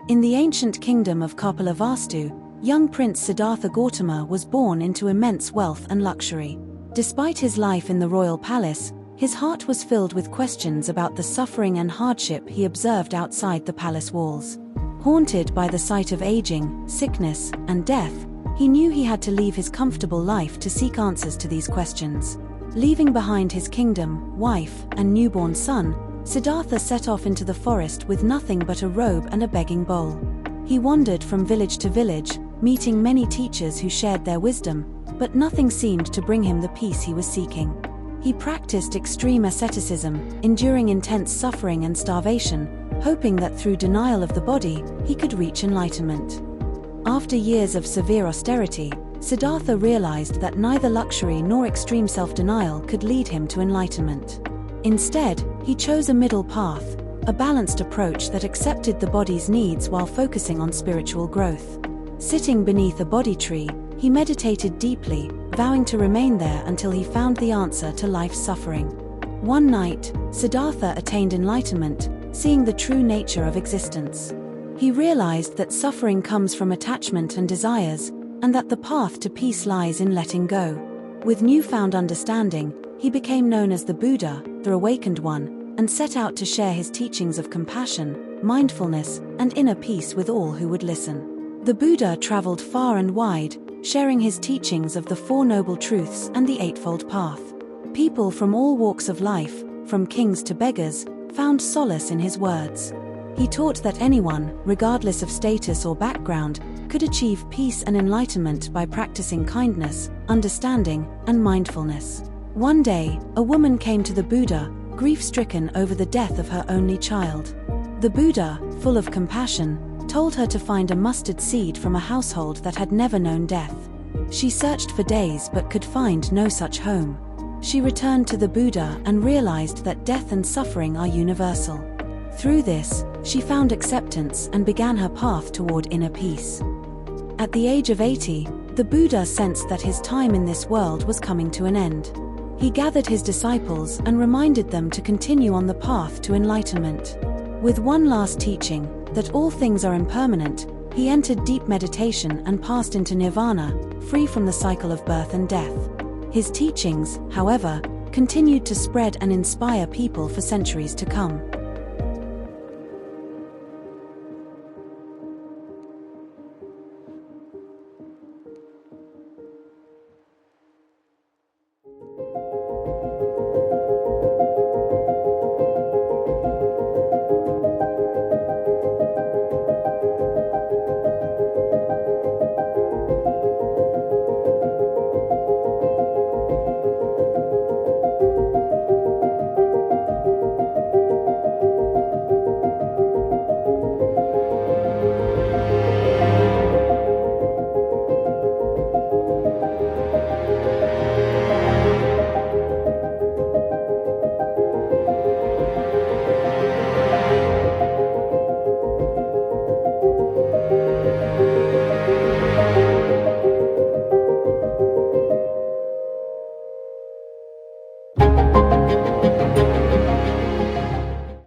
In the ancient kingdom of Kapilavastu, young Prince Siddhartha Gautama was born into immense wealth and luxury. Despite his life in the royal palace, his heart was filled with questions about the suffering and hardship he observed outside the palace walls. Haunted by the sight of aging, sickness, and death, he knew he had to leave his comfortable life to seek answers to these questions. Leaving behind his kingdom, wife, and newborn son, Siddhartha set off into the forest with nothing but a robe and a begging bowl. He wandered from village to village, meeting many teachers who shared their wisdom, but nothing seemed to bring him the peace he was seeking. He practiced extreme asceticism, enduring intense suffering and starvation, hoping that through denial of the body, he could reach enlightenment. After years of severe austerity, Siddhartha realized that neither luxury nor extreme self-denial could lead him to enlightenment. Instead, he chose a middle path, a balanced approach that accepted the body's needs while focusing on spiritual growth. Sitting beneath a Bodhi tree, he meditated deeply, vowing to remain there until he found the answer to life's suffering. One night, Siddhartha attained enlightenment, seeing the true nature of existence. He realized that suffering comes from attachment and desires, and that the path to peace lies in letting go. With newfound understanding, he became known as the Buddha, the Awakened One, and set out to share his teachings of compassion, mindfulness, and inner peace with all who would listen. The Buddha traveled far and wide, sharing his teachings of the Four Noble Truths and the Eightfold Path. People from all walks of life, from kings to beggars, found solace in his words. He taught that anyone, regardless of status or background, could achieve peace and enlightenment by practicing kindness, understanding, and mindfulness. One day, a woman came to the Buddha, grief-stricken over the death of her only child. The Buddha, full of compassion, told her to find a mustard seed from a household that had never known death. She searched for days but could find no such home. She returned to the Buddha and realized that death and suffering are universal. Through this, she found acceptance and began her path toward inner peace. At the age of 80, the Buddha sensed that his time in this world was coming to an end. He gathered his disciples and reminded them to continue on the path to enlightenment. With one last teaching, that all things are impermanent, he entered deep meditation and passed into nirvana, free from the cycle of birth and death. His teachings, however, continued to spread and inspire people for centuries to come.